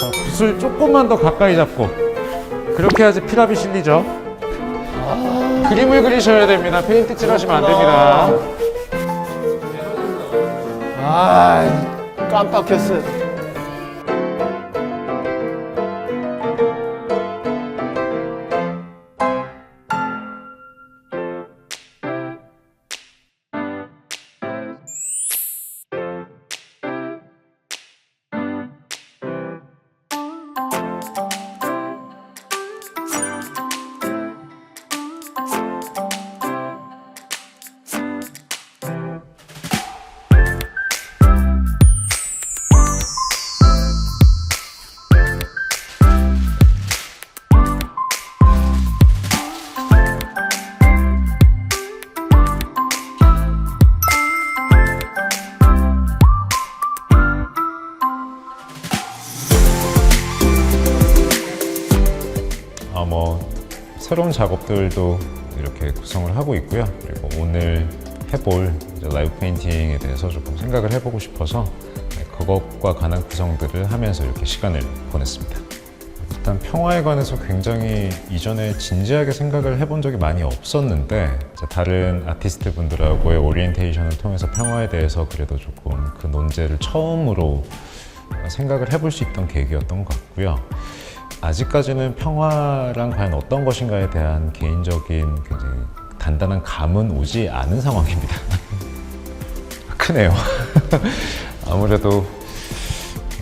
자, 붓을 조금만 더 가까이 잡고 그렇게 해야지 피랍이 실리죠. 그림을 그리셔야 됩니다. 페인트 칠하시면 안 됩니다. 깜빡했어요. 새로운 작업들도 이렇게 구성을 하고 있고요. 그리고 오늘 해볼 라이브 페인팅에 대해서 조금 생각을 해보고 싶어서 그것과 관한 구성들을 하면서 이렇게 시간을 보냈습니다. 일단 평화에 관해서 굉장히 이전에 진지하게 생각을 해본 적이 많이 없었는데 다른 아티스트 분들하고의 오리엔테이션을 통해서 평화에 대해서 그래도 조금 그 논제를 처음으로 생각을 해볼 수 있던 계기였던 것 같고요. 아직까지는 평화란 과연 어떤 것인가에 대한 개인적인 굉장히 단단한 감은 오지 않은 상황입니다. 크네요. 아무래도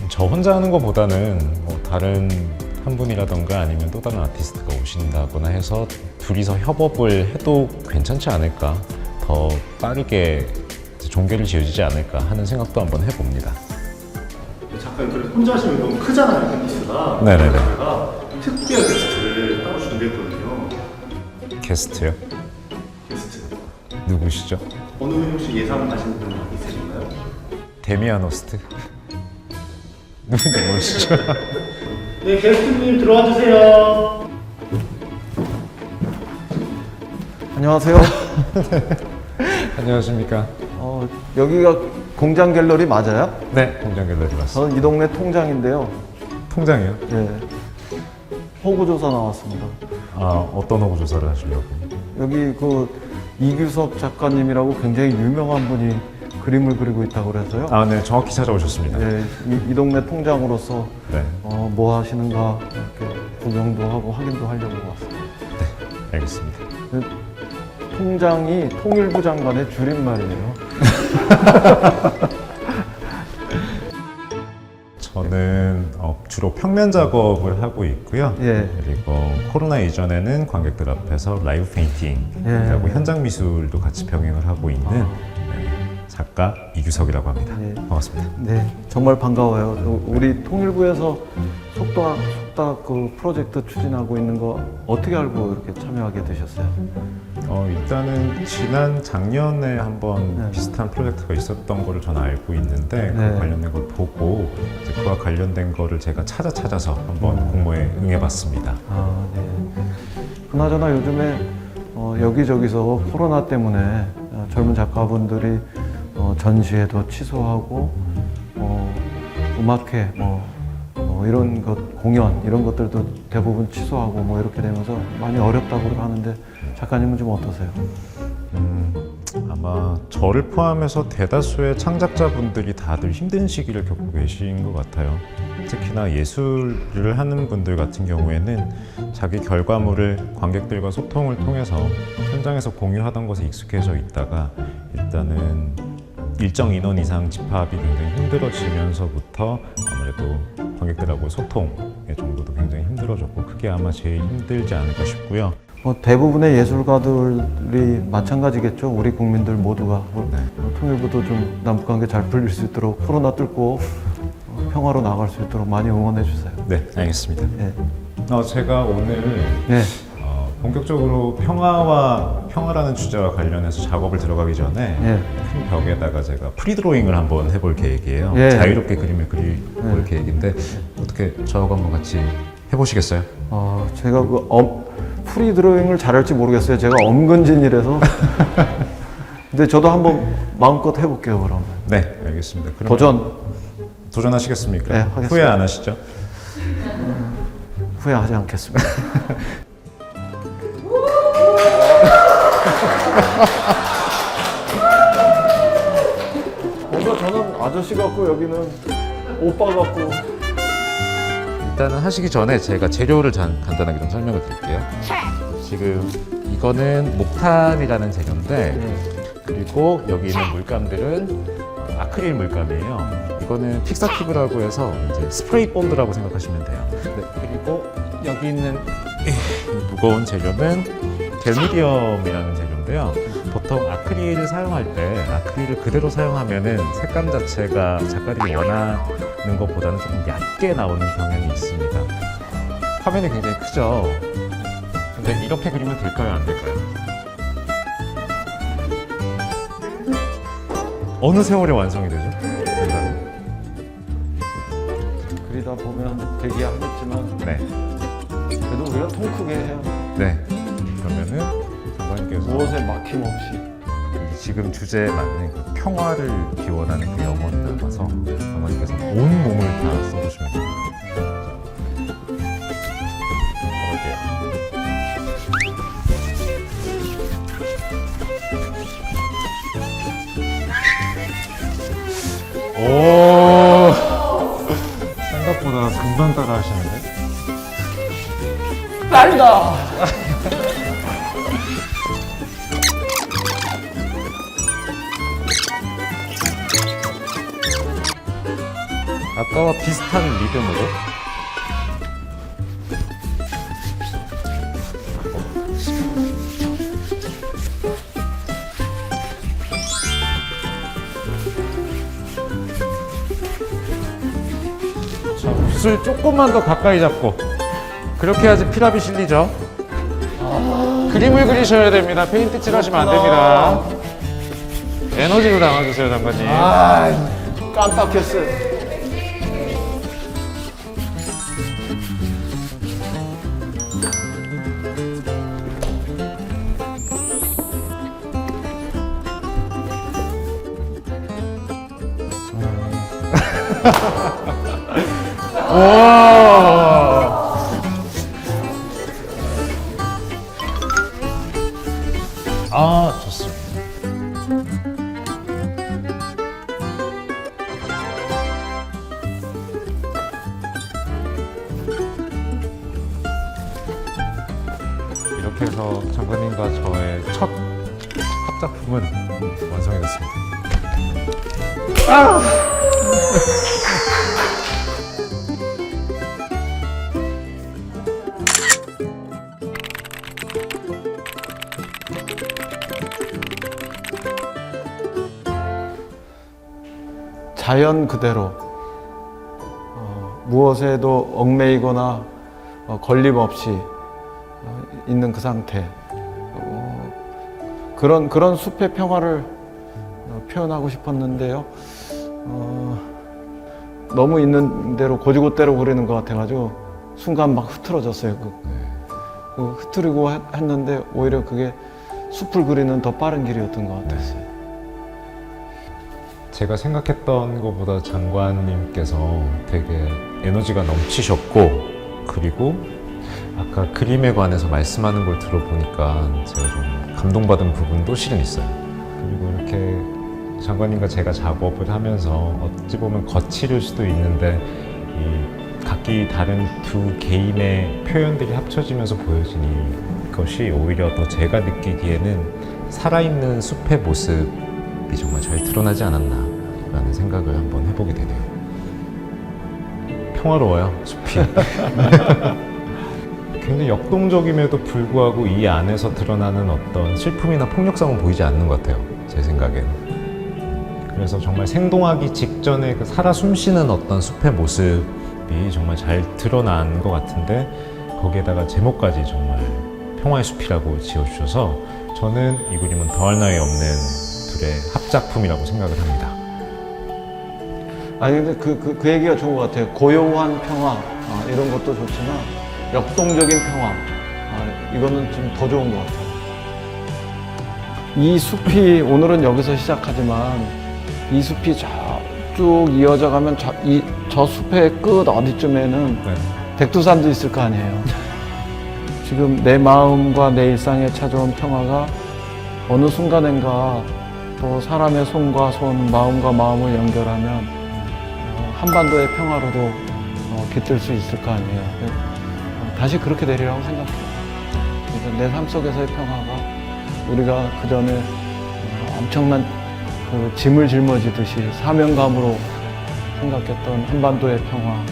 저 혼자 하는 것보다는 뭐 다른 한 분이라던가 아니면 또 다른 아티스트가 오신다거나 해서 둘이서 협업을 해도 괜찮지 않을까, 더 빠르게 종결이 지어지지 않을까 하는 생각도 한번 해봅니다. 작가님, 그래도 혼자 하시면 너무 크잖아요, 피스가. 네네네. 제가 특별 게스트를 따로 준비했거든요. 게스트요? 게스트. 누구시죠? 어느 분 혹시 예상하시는 분 있으신가요? 데미안 호스트? 누군지 모르시죠? 네, 게스트님 들어와 주세요. 안녕하세요. 안녕하십니까? 여기가 공장 갤러리 맞아요? 네, 공장 갤러리 맞습니다. 저는 이 동네 통장인데요. 통장이요? 예. 호구조사 나왔습니다. 아, 어떤 호구 조사를 하시려고? 여기 그 이규석 작가님이라고 굉장히 유명한 분이 그림을 그리고 있다고 그래서요. 아, 네, 정확히 찾아오셨습니다. 예, 이 동네 통장으로서 네, 뭐 하시는가 이렇게 구경도 하고 확인도 하려고 왔습니다. 알겠습니다. 통장이 통일부 장관의 줄임말이에요. 저는 주로 평면 작업을 하고 있고요. 예. 그리고 코로나 이전에는 관객들 앞에서 라이브 페인팅하고 예. 현장 미술도 같이 병행을 하고 있는 작가 이규석이라고 합니다. 예. 반갑습니다. 네, 정말 반가워요. 우리 통일부에서 속닥 그 프로젝트 추진하고 있는 거 어떻게 알고 이렇게 참여하게 되셨어요? 일단은 지난 작년에 한번 네. 비슷한 프로젝트가 있었던 거를 저는 알고 있는데 네. 그 관련된 걸 보고 이제 그와 관련된 거를 제가 찾아서 한번 공모에 응해봤습니다. 아, 네. 그나저나 요즘에 여기저기서 코로나 때문에 젊은 작가분들이 전시회도 취소하고 음악회 이런 것 공연 이런 것들도 대부분 취소하고 뭐 이렇게 되면서 많이 어렵다고 하는데 작가님은 좀 어떠세요? 아마 저를 포함해서 대다수의 창작자분들이 다들 힘든 시기를 겪고 계신 것 같아요. 특히나 예술을 하는 분들 같은 경우에는 자기 결과물을 관객들과 소통을 통해서 현장에서 공유하던 것에 익숙해져 있다가 일단은 일정 인원 이상 집합이 굉장히 힘들어지면서부터 아무래도 관객들하고 소통의 정도도 굉장히 힘들어졌고 그게 아마 제일 힘들지 않을까 싶고요. 대부분의 예술가들이 마찬가지겠죠. 우리 국민들 모두가 네. 통일부도 좀 남북관계 잘 풀릴 수 있도록 코로나 뚫고 평화로 나갈 수 있도록 많이 응원해 주세요. 네, 알겠습니다. 네. 제가 오늘 네. 본격적으로 평화라는 주제와 관련해서 작업을 들어가기 전에 네. 큰 벽에다가 제가 프리드로잉을 한번 해볼 계획이에요. 네. 자유롭게 그림을 그려볼 계획인데 어떻게 저하고 한번 같이 해보시겠어요? 제가 프리 드로잉을 잘할지 모르겠어요. 제가 엄근진이라서. 근데 저도 한번 마음껏 해볼게요, 그러면. 네, 알겠습니다. 그럼 도전. 도전하시겠습니까? 네, 하겠습니다. 후회 안 하시죠? 후회하지 않겠습니다. 뭔가 저는 아저씨 같고 여기는 오빠 같고. 일단은 하시기 전에 제가 재료를 간단하게 좀 설명을 드릴게요. 지금 이거는 목탄이라는 재료인데 그리고 여기 있는 물감들은 아크릴 물감이에요. 이거는 픽사티브라고 해서 이제 스프레이 본드라고 생각하시면 돼요. 네, 그리고 여기 있는 이 무거운 재료는 겔미디엄이라는 재료인데요. 보통 아크릴을 사용할 때 아크릴을 그대로 사용하면은 색감 자체가 작가들이 원하는 것보다는 조금 얇게 나오는 경향이 있습니다. 화면이 굉장히 크죠. 근데 이렇게 그리면 될까요, 안 될까요? 어느 세월에 완성이 되죠? 생각은? 그리다 보면 되게 하겠지만 네. 그래도 우리가 통 크게 해요. 네. 그러면은 장관님께서 무엇에 막힘없이. 지금 주제에 맞는 그 평화를 기원하는 그 영혼을 담아서 장관님께서 온 몸을 다 써주시면 됩니다. 가볼게요. 오, 생각보다 금방 따라 하시는데? 빨리다. 아까와 비슷한 리듬으로 자, 붓을 조금만 더 가까이 잡고 그렇게 해야지 피랍이 실리죠. 그림을 그리셔야 됩니다. 페인트 칠하시면 안 됩니다. 에너지로 담아주세요, 장관님. 깜빡했어요. 와. 아, 좋습니다. 이렇게 해서 장관님과 저의 첫 합작품은 완성이 됐습니다. 자연 그대로 무엇에도 얽매이거나 걸림없이 있는 그 상태, 그런 숲의 평화를 표현하고 싶었는데요. 너무 있는 대로 고지고대로 그리는 것 같아가지고 순간 막 흐트러졌어요. 흐트리고 했는데 오히려 그게 숲을 그리는 더 빠른 길이었던 것 같았어요. 제가 생각했던 것보다 장관님께서 되게 에너지가 넘치셨고, 그리고 아까 그림에 관해서 말씀하는 걸 들어보니까 제가 좀 감동받은 부분도 실은 있어요. 그리고 이렇게 장관님과 제가 작업을 하면서 어찌 보면 거칠을 수도 있는데 이 각기 다른 두 개인의 표현들이 합쳐지면서 보여진 이것이 오히려 더 제가 느끼기에는 살아있는 숲의 모습이 정말 잘 드러나지 않았나 라는 생각을 한번 해보게 되네요. 평화로워요, 숲이. 굉장히 역동적임에도 불구하고 이 안에서 드러나는 어떤 슬픔이나 폭력성은 보이지 않는 것 같아요, 제 생각엔. 그래서 정말 생동하기 직전에 그 살아 숨쉬는 어떤 숲의 모습이 정말 잘 드러난 것 같은데, 거기에다가 제목까지 정말 평화의 숲이라고 지어주셔서 저는 이 그림은 더할 나위 없는 둘의 합작품이라고 생각을 합니다. 아니 근데 그 얘기가 좋은 것 같아요. 고요한 평화 이런 것도 좋지만 역동적인 평화 이거는 좀 더 좋은 것 같아요. 이 숲이 오늘은 여기서 시작하지만 이 숲이 쭉 이어져 가면 저 숲의 끝 어디쯤에는 네. 백두산도 있을 거 아니에요. 지금 내 마음과 내 일상에 찾아온 평화가 어느 순간인가 또 사람의 손과 손, 마음과 마음을 연결하면 한반도의 평화로도 깃들 수 있을 거 아니에요. 다시 그렇게 되리라고 생각해요. 그래서 내 삶 속에서의 평화가 우리가 그 전에 엄청난 그 짐을 짊어지듯이 사명감으로 생각했던 한반도의 평화,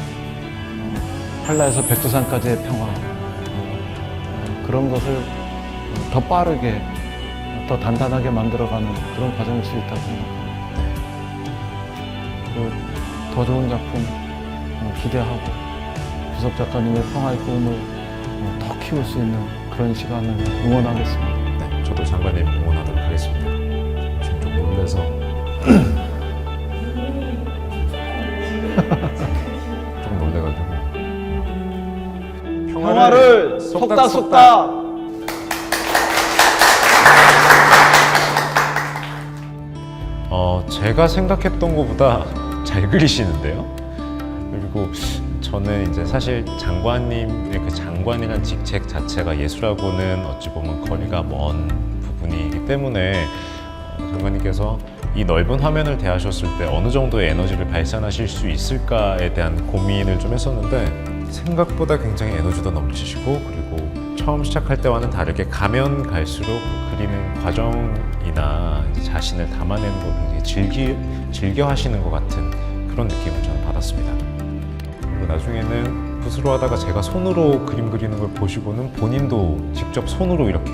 한라에서 백두산까지의 평화, 그런 것을 더 빠르게, 더 단단하게 만들어가는 그런 과정일 수 있다고 생각합니다. 더 좋은 작품 기대하고 주석 작가님의 평화의 꿈을 더 키울 수 있는 그런 시간을 응원하겠습니다. 네, 저도 장관님 응원하도록 하겠습니다. 지금 좀 놀라서 좀 놀래가지고 평화를 속닥속닥! 제가 생각했던 것보다 잘 그리시는데요. 그리고 저는 이제 사실 장관님의 그 장관이라는 직책 자체가 예술하고는 어찌 보면 거리가 먼 부분이기 때문에 장관님께서 이 넓은 화면을 대하셨을 때 어느 정도의 에너지를 발산하실 수 있을까에 대한 고민을 좀 했었는데 생각보다 굉장히 에너지도 넘치시고 그리고 처음 시작할 때와는 다르게 가면 갈수록 그리는 과정이나 이제 자신을 담아내는 걸 굉장히 즐겨 하시는 것 같은 그런 느낌을 저는 받았습니다. 그리고 나중에는 붓으로 하다가 제가 손으로 그림 그리는 걸 보시고는 본인도 직접 손으로 이렇게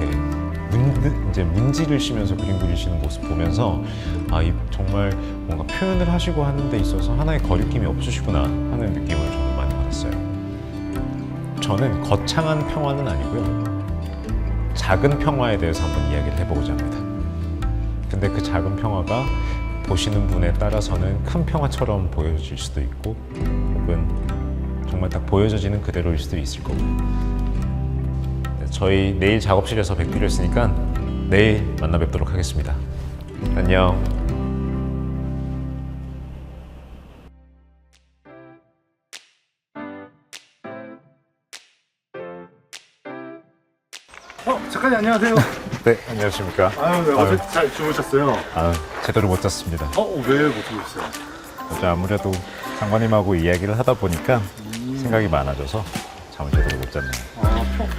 문지를 시면서 그림 그리시는 모습 보면서 정말 뭔가 표현을 하시고 하는 데 있어서 하나의 거리낌이 없으시구나 하는 느낌을 저는 많이 받았어요. 저는 거창한 평화는 아니고요. 작은 평화에 대해서 한번 이야기를 해보고자 합니다. 근데 그 작은 평화가 보시는 분에 따라서는 큰 평화처럼 보여질 수도 있고 혹은 정말 딱 보여져지는 그대로일 수도 있을 거고 저희 내일 작업실에서 뵙기로 했으니까 내일 만나 뵙도록 하겠습니다. 안녕. 작가님 안녕하세요. 네, 안녕하십니까. 아유, 네, 어제 잘 주무셨어요? 제대로 못 잤습니다. 왜 못 주무셨어요? 어제 아무래도 장관님하고 이야기를 하다 보니까 생각이 많아져서 잠을 제대로 못 잤네요.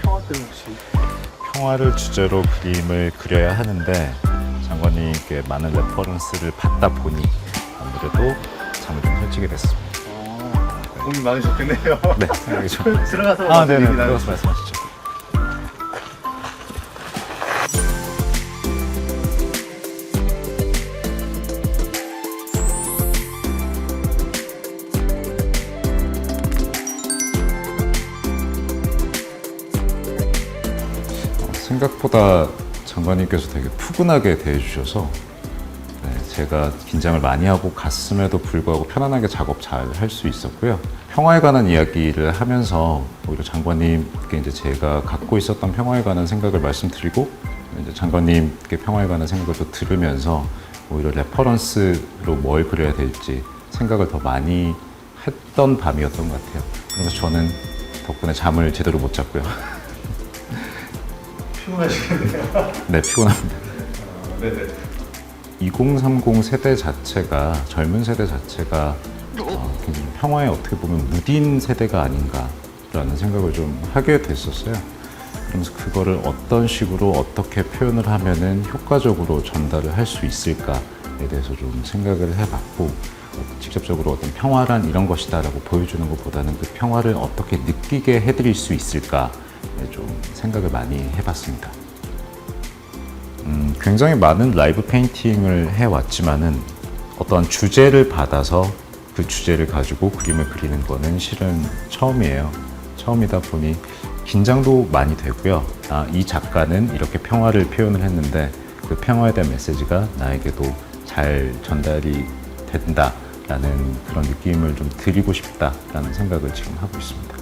평화 때문에 혹시? 평화를 주제로 그림을 그려야 하는데 장관님께 많은 레퍼런스를 받다 보니 아무래도 잠을 좀 설치게 됐습니다. 고민 많으셨겠네요. 네, 생각이 좀. 들어가서 네네, 얘기 들어가서 말씀하시죠. 생각보다 장관님께서 되게 푸근하게 대해주셔서 제가 긴장을 많이 하고 갔음에도 불구하고 편안하게 작업 잘 할 수 있었고요. 평화에 관한 이야기를 하면서 오히려 장관님께 이제 제가 갖고 있었던 평화에 관한 생각을 말씀드리고 이제 장관님께 평화에 관한 생각을 또 들으면서 오히려 레퍼런스로 뭘 그려야 될지 생각을 더 많이 했던 밤이었던 것 같아요. 그래서 저는 덕분에 잠을 제대로 못 잤고요. 피곤하시겠네요. 네, 피곤합니다. 네네. 2030 세대 자체가 젊은 세대 자체가 굉장히 평화에 어떻게 보면 무딘 세대가 아닌가라는 생각을 좀 하게 됐었어요. 그러면서 그거를 어떤 식으로 어떻게 표현을 하면은 효과적으로 전달을 할 수 있을까에 대해서 좀 생각을 해봤고 직접적으로 어떤 평화란 이런 것이다라고 보여주는 것보다는 그 평화를 어떻게 느끼게 해드릴 수 있을까에 좀 생각을 많이 해봤습니다. 굉장히 많은 라이브 페인팅을 해왔지만은 어떤 주제를 받아서 그 주제를 가지고 그림을 그리는 거는 실은 처음이에요. 처음이다 보니 긴장도 많이 되고요. 이 작가는 이렇게 평화를 표현을 했는데 그 평화에 대한 메시지가 나에게도 잘 전달이 된다라는 그런 느낌을 좀 드리고 싶다라는 생각을 지금 하고 있습니다.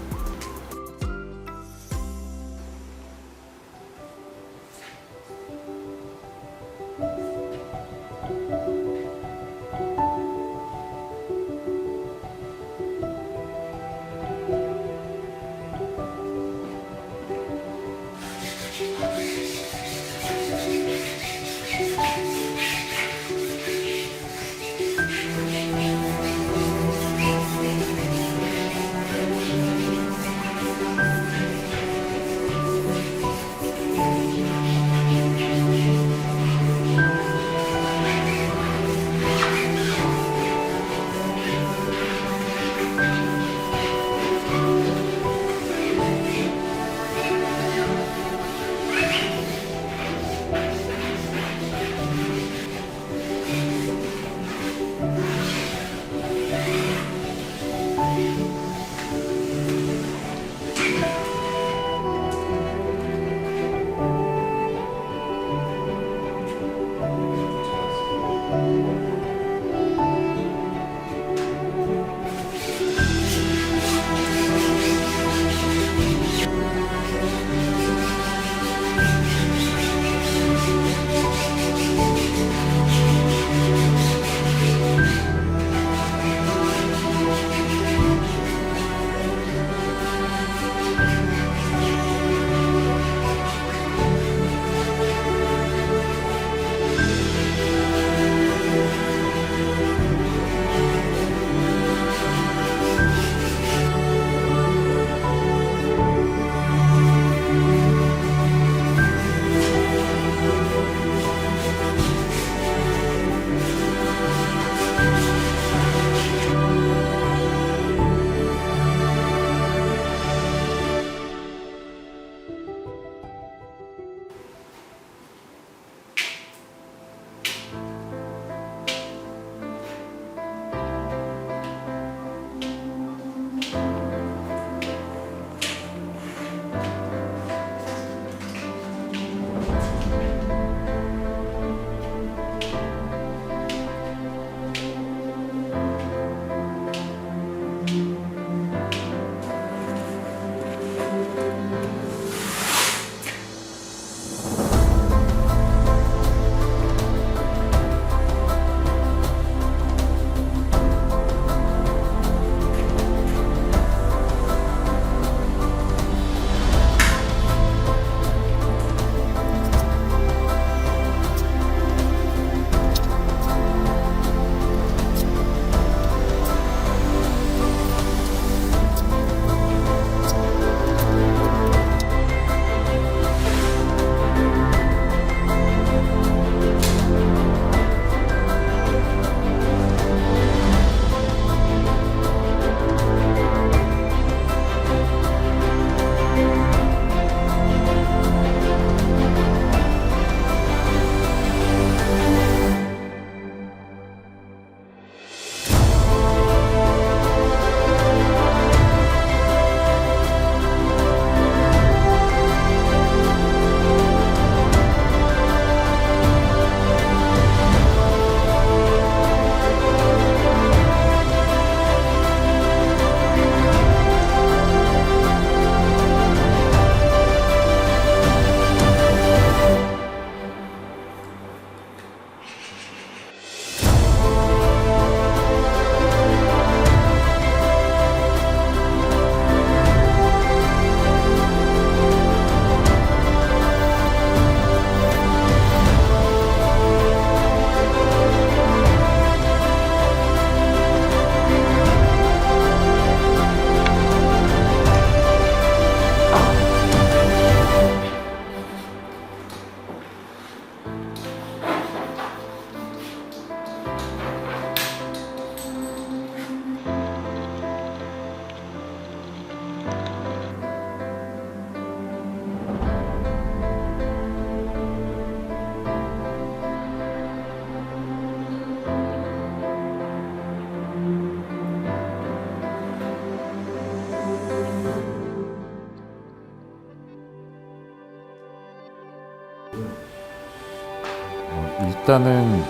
일단은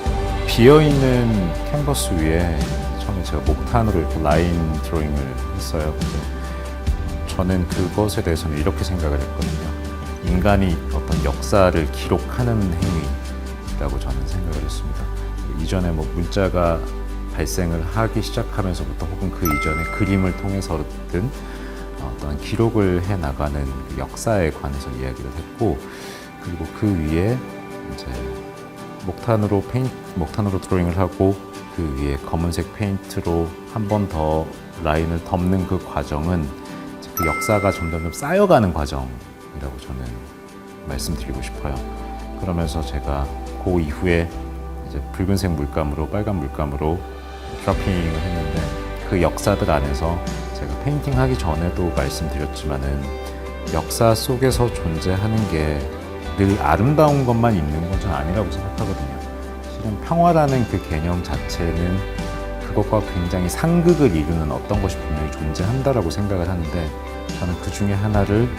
비어있는 캔버스 위에 처음에 제가 목탄으로 이렇게 라인 드로잉을 했어요. 근데 저는 그것에 대해서는 이렇게 생각을 했거든요. 인간이 어떤 역사를 기록하는 행위라고 저는 생각을 했습니다. 이전에 뭐 문자가 발생을 하기 시작하면서부터 혹은 그 이전에 그림을 통해서든 어떤 기록을 해 나가는 역사에 관해서 이야기를 했고, 그리고 그 위에 이제 목탄으로 드로잉을 하고 그 위에 검은색 페인트로 한 번 더 라인을 덮는 그 과정은 그 역사가 점점 쌓여가는 과정이라고 저는 말씀드리고 싶어요. 그러면서 제가 그 이후에 이제 붉은색 물감으로 빨간 물감으로 드라핑을 했는데, 그 역사들 안에서 제가 페인팅 하기 전에도 말씀드렸지만은 역사 속에서 존재하는 게 늘 아름다운 것만 있는 건 전 아니라고 생각하거든요. 실은 평화라는 그 개념 자체는 그것과 굉장히 상극을 이루는 어떤 것이 분명히 존재한다라고 생각을 하는데, 저는 그 중에 하나를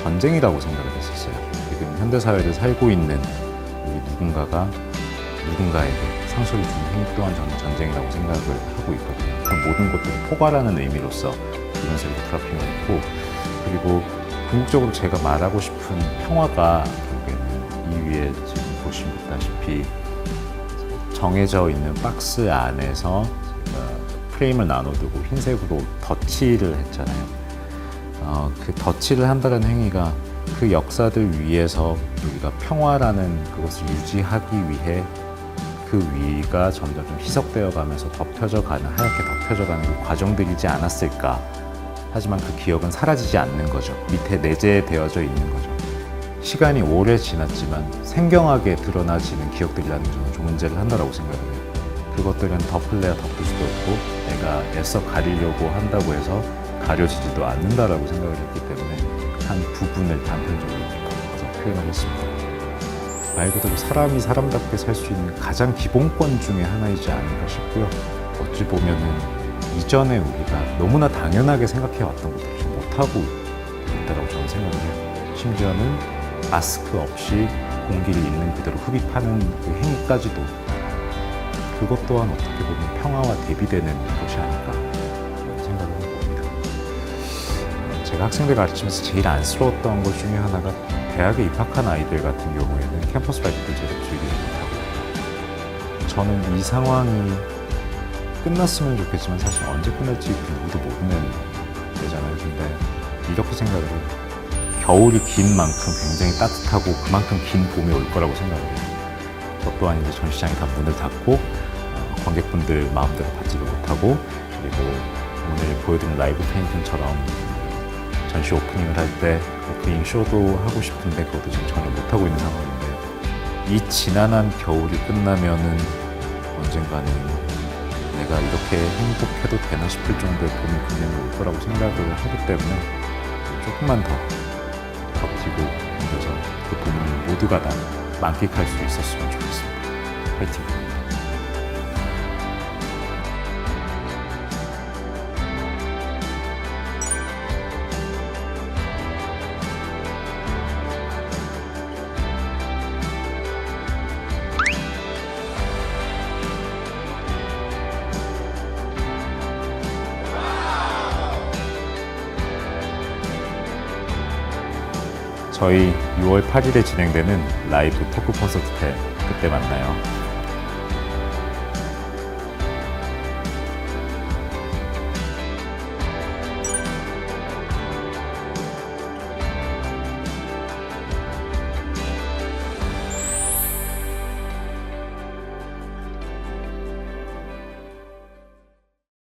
전쟁이라고 생각을 했었어요. 지금 현대사회를 살고 있는 우리 누군가가 누군가에게 상처를 주는 행위 또한 저는 전쟁이라고 생각을 하고 있거든요. 그 모든 것들을 포괄하는 의미로서 이런 드라핑을 했고, 그리고 궁극적으로 제가 말하고 싶은 평화가 결국에는 이 위에 지금 보시다시피 정해져 있는 박스 안에서 제가 프레임을 나눠두고 흰색으로 덧칠을 했잖아요. 그 덧칠을 한다는 행위가 그 역사들 위에서 우리가 평화라는 그것을 유지하기 위해 그 위가 점점 좀 희석되어 가면서 덮여져 가는, 하얗게 덮여져 가는 그 과정들이지 않았을까. 하지만 그 기억은 사라지지 않는 거죠. 밑에 내재되어져 있는 거죠. 시간이 오래 지났지만 생경하게 드러나지는 기억들이라는 게 저는 존재를 한다고 생각을 해요. 그것들은 덮을래야 덮을 수도 없고 내가 애써 가리려고 한다고 해서 가려지지도 않는다라고 생각을 했기 때문에 한 부분을 단편적으로 바꿔서 표현을 했습니다. 말 그대로 사람이 사람답게 살 수 있는 가장 기본권 중에 하나이지 않을까 싶고요. 어찌 보면은 이전에 우리가 너무나 당연하게 생각해왔던 것들을 좀 못하고 있다고 저는 생각을 해요. 심지어는 마스크 없이 공기를 있는 그대로 흡입하는 그 행위까지도, 그것 또한 어떻게 보면 평화와 대비되는 것이 아닐까 생각을 해봅니다. 제가 학생들 가르치면서 제일 안쓰러웠던 것 중에 하나가 대학에 입학한 아이들 같은 경우에는 캠퍼스 라이프를 제대로 즐기지 못하고, 저는 이 상황이 끝났으면 좋겠지만 사실 언제 끝날지 누구도 모르는 때잖아요. 근데 이렇게 생각을 해요. 겨울이 긴 만큼 굉장히 따뜻하고 그만큼 긴 봄이 올 거라고 생각을 해요. 저 또한 이제 전시장이 다 문을 닫고 관객분들 마음대로 받지도 못하고, 그리고 오늘 보여드린 라이브 페인팅처럼 전시 오프닝을 할 때 오프닝 쇼도 하고 싶은데 그것도 지금 전혀 못하고 있는 상황인데요. 이 지난한 겨울이 끝나면은 언젠가는 내가 이렇게 행복해도 되나 싶을 정도의 봄이 분명히 올 거라고 생각을 하기 때문에 조금만 더 버티고 힘내서 그 봄을 모두가 다 만끽할 수 있었으면 좋겠습니다. 화이팅! 저희 6월 8일에 진행되는 라이브 토크 콘서트 때 그때 만나요.